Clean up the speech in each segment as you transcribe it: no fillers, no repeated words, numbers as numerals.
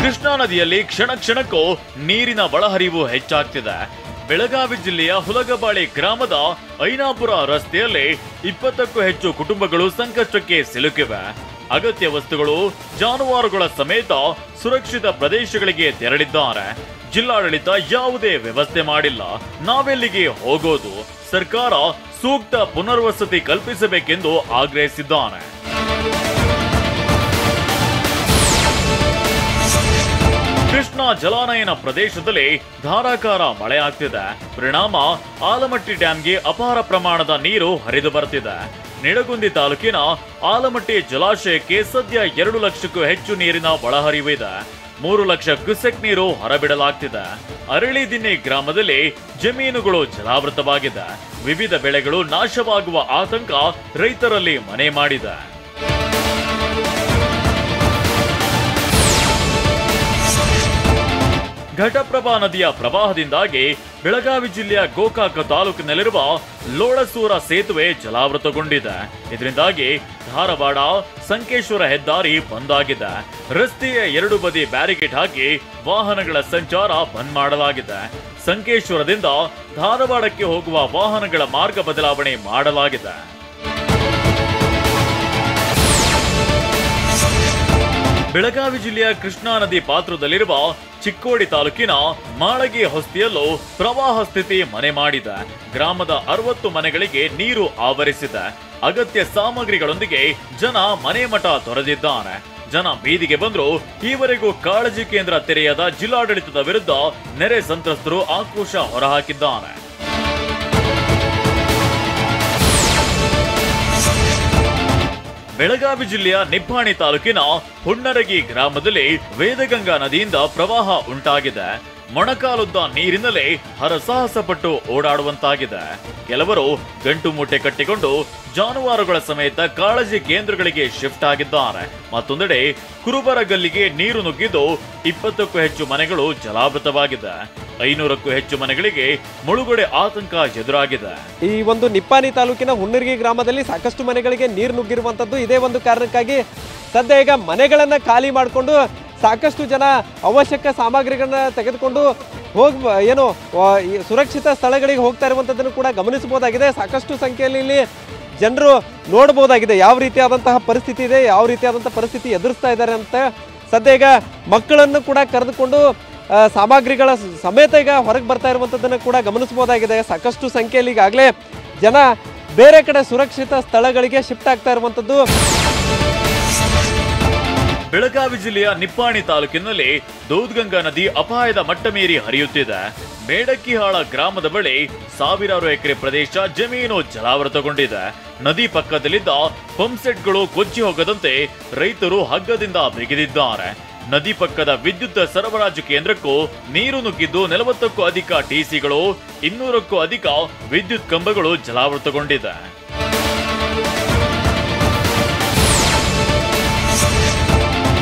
ಕೃಷ್ಣಾ ನದಿಯಲ್ಲಿ ಕ್ಷಣ ಕ್ಷಣಕ್ಕೂ ನೀರಿನ ಒಳಹರಿವು ಹೆಚ್ಚಾಗ್ತಿದೆ. ಬೆಳಗಾವಿ ಜಿಲ್ಲೆಯ ಹುಲಗಬಾಳಿ ಗ್ರಾಮದ ಐನಾಪುರ ರಸ್ತೆಯಲ್ಲಿ 20ಕ್ಕೂ ಹೆಚ್ಚು ಕುಟುಂಬಗಳು ಸಂಕಷ್ಟಕ್ಕೆ ಸಿಲುಕಿವೆ. ಅಗತ್ಯ ವಸ್ತುಗಳು, ಜಾನುವಾರುಗಳ ಸಮೇತ ಸುರಕ್ಷಿತ ಪ್ರದೇಶಗಳಿಗೆ ತೆರಳಿದ್ದಾರೆ. ಜಿಲ್ಲಾಡಳಿತ ಯಾವುದೇ ವ್ಯವಸ್ಥೆ ಮಾಡಿಲ್ಲ. ನಾವೆಲ್ಲಿಗೆ ಹೋಗೋದು? ಸರ್ಕಾರ ಸೂಕ್ತ ಪುನರ್ವಸತಿ ಕಲ್ಪಿಸಬೇಕೆಂದು ಆಗ್ರಹಿಸಿದ್ದಾರೆ. ಕೃಷ್ಣಾ ಜಲಾನಯನ ಪ್ರದೇಶದಲ್ಲಿ ಧಾರಾಕಾರ ಮಳೆ ಆಗ್ತಿದೆ. ಪರಿಣಾಮ ಆಲಮಟ್ಟಿ ಡ್ಯಾಂಗೆ ಅಪಾರ ಪ್ರಮಾಣದ ನೀರು ಹರಿದು ಬರ್ತಿದೆ. ನಿಡಗುಂದಿ ತಾಲೂಕಿನ ಆಲಮಟ್ಟಿ ಜಲಾಶಯಕ್ಕೆ ಸದ್ಯ 2 ಲಕ್ಷಕ್ಕೂ ಹೆಚ್ಚು ನೀರಿನ ಒಳಹರಿವಿದೆ. 3 ಲಕ್ಷ ಕ್ಯೂಸೆಕ್ ನೀರು ಹೊರಬಿಡಲಾಗ್ತಿದೆ. ಅರಳಿದಿನ್ನಿ ಗ್ರಾಮದಲ್ಲಿ ಜಮೀನುಗಳು ಜಲಾವೃತವಾಗಿದೆ. ವಿವಿಧ ಬೆಳೆಗಳು ನಾಶವಾಗುವ ಆತಂಕ ರೈತರಲ್ಲಿ ಮನೆ ಮಾಡಿದೆ. ಘಟಪ್ರಭಾ ನದಿಯ ಪ್ರವಾಹದಿಂದಾಗಿ ಬೆಳಗಾವಿ ಜಿಲ್ಲೆಯ ಗೋಕಾಕ ತಾಲೂಕಿನಲ್ಲಿರುವ ಲೋಳಸೂರ ಸೇತುವೆ ಜಲಾವೃತಗೊಂಡಿದೆ. ಇದರಿಂದಾಗಿ ಧಾರವಾಡ ಸಂಕೇಶ್ವರ ಹೆದ್ದಾರಿ ಬಂದ್ ಆಗಿದೆ. ರಸ್ತೆಯ 2 ಬದಿ ಬ್ಯಾರಿಕೇಡ್ ಹಾಕಿ ವಾಹನಗಳ ಸಂಚಾರ ಬಂದ್ ಮಾಡಲಾಗಿದೆ. ಸಂಕೇಶ್ವರದಿಂದ ಧಾರವಾಡಕ್ಕೆ ಹೋಗುವ ವಾಹನಗಳ ಮಾರ್ಗ ಬದಲಾವಣೆ ಮಾಡಲಾಗಿದೆ. ಬೆಳಗಾವಿ ಜಿಲ್ಲೆಯ ಕೃಷ್ಣಾ ನದಿ ಪಾತ್ರದಲ್ಲಿರುವ ಚಿಕ್ಕೋಡಿ ತಾಲೂಕಿನ ಮಾಳಗಿ ಹೊಸ್ತಿಯಲ್ಲೂ ಪ್ರವಾಹ ಸ್ಥಿತಿ ಮನೆ ಮಾಡಿದೆ. ಗ್ರಾಮದ 60 ಮನೆಗಳಿಗೆ ನೀರು ಆವರಿಸಿದೆ. ಅಗತ್ಯ ಸಾಮಗ್ರಿಗಳೊಂದಿಗೆ ಜನ ಮನೆ ಮಠ ತೊರೆದಿದ್ದಾರೆ. ಜನ ಬೀದಿಗೆ ಬಂದರೂ ಈವರೆಗೂ ಕಾಳಜಿ ಕೇಂದ್ರ ತೆರೆಯದ ಜಿಲ್ಲಾಡಳಿತದ ವಿರುದ್ಧ ನೆರೆ ಸಂತ್ರಸ್ತರು ಆಕ್ರೋಶ ಹೊರಹಾಕಿದ್ದಾರೆ. ಬೆಳಗಾವಿ ಜಿಲ್ಲೆಯ ನಿಪ್ಪಾಣಿ ತಾಲೂಕಿನ ಹುಣ್ಣರಗಿ ಗ್ರಾಮದಲ್ಲಿ ವೇದಗಂಗಾ ನದಿಯಿಂದ ಪ್ರವಾಹ ಉಂಟಾಗಿದೆ. ಮೊಣಕಾಲುದ್ದ ನೀರಿನಲ್ಲೇ ಹರಸಾಹಸ ಪಟ್ಟು ಓಡಾಡುವಂತಾಗಿದೆ. ಕೆಲವರು ಗಂಟು ಮೂಟೆ ಕಟ್ಟಿಕೊಂಡು ಜಾನುವಾರುಗಳ ಸಮೇತ ಕಾಳಜಿ ಕೇಂದ್ರಗಳಿಗೆ ಶಿಫ್ಟ್ ಆಗಿದ್ದಾರೆ. ಮತ್ತೊಂದೆಡೆ ಕುರುಬರಗಲ್ಲಿಗೆ ನೀರು ನುಗ್ಗಿದ್ದು 20ಕ್ಕೂ ಹೆಚ್ಚು ಮನೆಗಳು ಜಲಾವೃತವಾಗಿದೆ. 500ಕ್ಕೂ ಹೆಚ್ಚು ಮನೆಗಳಿಗೆ ಮುಳುಗಡೆ ಆತಂಕ ಎದುರಾಗಿದೆ. ಈ ಒಂದು ನಿಪ್ಪಾಣಿ ತಾಲೂಕಿನ ಹುಣ್ಣರಗಿ ಗ್ರಾಮದಲ್ಲಿ ಸಾಕಷ್ಟು ಮನೆಗಳಿಗೆ ನೀರು ನುಗ್ಗಿರುವಂತದ್ದು ಇದೇ ಒಂದು ಕಾರಣಕ್ಕಾಗಿ ಸದ್ಯ ಈಗ ಮನೆಗಳನ್ನ ಖಾಲಿ ಮಾಡಿಕೊಂಡು ಸಾಕಷ್ಟು ಜನ ಅವಶ್ಯಕ ಸಾಮಗ್ರಿಗಳನ್ನ ತೆಗೆದುಕೊಂಡು ಸುರಕ್ಷಿತ ಸ್ಥಳಗಳಿಗೆ ಹೋಗ್ತಾ ಇರುವಂತದ್ದನ್ನು ಕೂಡ ಗಮನಿಸಬಹುದಾಗಿದೆ. ಸಾಕಷ್ಟು ಸಂಖ್ಯೆಯಲ್ಲಿ ಇಲ್ಲಿ ಜನರು ನೋಡಬಹುದಾಗಿದೆ ಯಾವ ರೀತಿಯಾದಂತಹ ಪರಿಸ್ಥಿತಿ ಇದೆ, ಯಾವ ರೀತಿಯಾದಂತಹ ಪರಿಸ್ಥಿತಿ ಎದುರಿಸ್ತಾ ಇದ್ದಾರೆ ಅಂತ. ಸದ್ಯ ಈಗ ಮಕ್ಕಳನ್ನು ಕೂಡ ಕರೆದುಕೊಂಡು ಸಾಮಗ್ರಿಗಳ ಸಮೇತ ಈಗ ಹೊರಗೆ ಬರ್ತಾ ಇರುವಂತದ್ದನ್ನು ಕೂಡ ಗಮನಿಸಬಹುದಾಗಿದೆ. ಸಾಕಷ್ಟು ಸಂಖ್ಯೆಯಲ್ಲಿ ಈಗಾಗಲೇ ಜನ ಬೇರೆ ಕಡೆ ಸುರಕ್ಷಿತ ಸ್ಥಳಗಳಿಗೆ ಶಿಫ್ಟ್ ಆಗ್ತಾ ಇರುವಂತದ್ದು. ಬೆಳಗಾವಿ ಜಿಲ್ಲೆಯ ನಿಪ್ಪಾಣಿ ತಾಲೂಕಿನಲ್ಲಿ ದೂದ್ಗಂಗಾ ನದಿ ಅಪಾಯದ ಮಟ್ಟ ಮೀರಿ ಹರಿಯುತ್ತಿದೆ. ಮೇಡಕ್ಕಿಹಾಳ ಗ್ರಾಮದ ಬಳಿ ಸಾವಿರಾರು ಎಕರೆ ಪ್ರದೇಶ ಜಮೀನು ಜಲಾವೃತಗೊಂಡಿದೆ. ನದಿ ಪಕ್ಕದಲ್ಲಿದ್ದ ಪಂಪ್ಸೆಟ್ಗಳು ಕೊಚ್ಚಿ ಹೋಗದಂತೆ ರೈತರು ಹಗ್ಗದಿಂದ ಬಿಗಿದಿದ್ದಾರೆ. ನದಿ ಪಕ್ಕದ ವಿದ್ಯುತ್ ಸರಬರಾಜು ಕೇಂದ್ರಕ್ಕೂ ನೀರು ನುಗ್ಗಿದ್ದು 40ಕ್ಕೂ ಅಧಿಕ ಟಿಸಿಗಳು, 200ಕ್ಕೂ ಅಧಿಕ ವಿದ್ಯುತ್ ಕಂಬಗಳು ಜಲಾವೃತಗೊಂಡಿದೆ.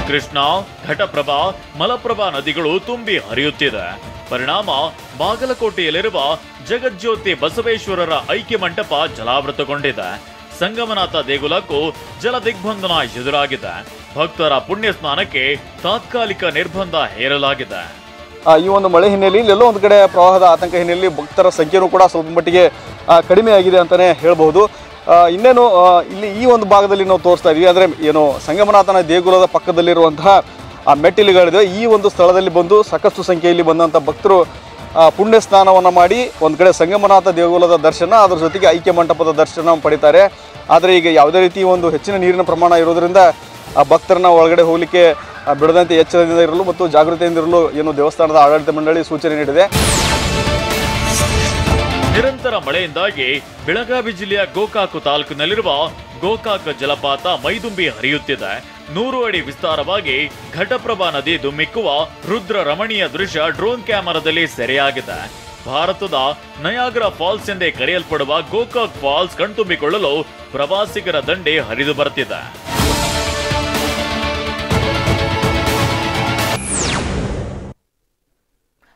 ಕೃಷ್ಣಾ, ಘಟಪ್ರಭಾ, ಮಲಪ್ರಭಾ ನದಿಗಳು ತುಂಬಿ ಹರಿಯುತ್ತಿದೆ. ಪರಿಣಾಮ ಬಾಗಲಕೋಟೆಯಲ್ಲಿರುವ ಜಗಜ್ಯೋತಿ ಬಸವೇಶ್ವರರ ಐಕ್ಯ ಮಂಟಪ ಜಲಾವೃತಗೊಂಡಿದೆ. ಸಂಗಮನಾಥ ದೇಗುಲಕ್ಕೂ ಜಲ ದಿಗ್ಬಂಧನ ಎದುರಾಗಿದೆ. ಭಕ್ತರ ಪುಣ್ಯ ಸ್ನಾನಕ್ಕೆ ತಾತ್ಕಾಲಿಕ ನಿರ್ಬಂಧ ಹೇರಲಾಗಿದೆ. ಈ ಒಂದು ಮಳೆ ಹಿನ್ನೆಲೆಯಲ್ಲಿ ಎಲ್ಲೋ ಒಂದು ಕಡೆ ಪ್ರವಾಹದ ಆತಂಕ ಹಿನ್ನೆಲೆಯಲ್ಲಿ ಭಕ್ತರ ಸಂಖ್ಯೆನೂ ಕೂಡ ಸ್ವಲ್ಪ ಮಟ್ಟಿಗೆ ಕಡಿಮೆ ಆಗಿದೆ ಅಂತಾನೆ ಹೇಳ್ಬಹುದು. ಇನ್ನೇನು ಇಲ್ಲಿ ಈ ಒಂದು ಭಾಗದಲ್ಲಿ ನಾವು ತೋರಿಸ್ತಾ ಇದೀವಿ. ಅಂದರೆ ಏನು ಸಂಗಮನಾಥನ ದೇಗುಲದ ಪಕ್ಕದಲ್ಲಿರುವಂತಹ ಮೆಟ್ಟಿಲುಗಳಿದೆ. ಈ ಒಂದು ಸ್ಥಳದಲ್ಲಿ ಬಂದು ಸಾಕಷ್ಟು ಸಂಖ್ಯೆಯಲ್ಲಿ ಬಂದಂಥ ಭಕ್ತರು ಪುಣ್ಯ ಸ್ನಾನವನ್ನು ಮಾಡಿ ಒಂದು ಕಡೆ ಸಂಗಮನಾಥ ದೇಗುಲದ ದರ್ಶನ, ಅದರ ಜೊತೆಗೆ ಐಕ್ಯ ಮಂಟಪದ ದರ್ಶನ ಪಡಿತಾರೆ. ಆದರೆ ಈಗ ಯಾವುದೇ ರೀತಿ ಒಂದು ಹೆಚ್ಚಿನ ನೀರಿನ ಪ್ರಮಾಣ ಇರೋದ್ರಿಂದ ಭಕ್ತರನ್ನ ಒಳಗಡೆ ಹೋಗಲಿಕ್ಕೆ ಬಿಡದಂತೆ ಎಚ್ಚರದಿಂದ ಇರಲು ಮತ್ತು ಜಾಗೃತಿಯಿಂದ ಇರಲು ಏನು ದೇವಸ್ಥಾನದ ಆಡಳಿತ ಮಂಡಳಿ ಸೂಚನೆ ನೀಡಿದೆ. ನಿರಂತರ ಮಳೆಯಿಂದಾಗಿ ಬೆಳಗಾವಿ ಜಿಲ್ಲೆಯ ಗೋಕಾಕ ತಾಲೂಕಿನಲ್ಲಿರುವ ಗೋಕಾಕ ಜಲಪಾತ ಮೈದುಂಬಿ ಹರಿಯುತ್ತಿದೆ. 100 ಅಡಿ ವಿಸ್ತಾರವಾಗಿ ಘಟಪ್ರಭಾ ನದಿ ಧುಮ್ಮಿಕ್ಕುವ ರುದ್ರ ರಮಣೀಯ ದೃಶ್ಯ ಡ್ರೋನ್ ಕ್ಯಾಮೆರಾದಲ್ಲಿ ಸೆರೆಯಾಗಿದೆ. ಭಾರತದ ನಯಾಗ್ರಾ ಫಾಲ್ಸ್ ಎಂದೇ ಕರೆಯಲ್ಪಡುವ ಗೋಕಾಕ್ ಫಾಲ್ಸ್ ಕಣ್ತುಂಬಿಕೊಳ್ಳಲು ಪ್ರವಾಸಿಗರ ದಂಡೆ ಹರಿದು ಬರುತ್ತಿದೆ.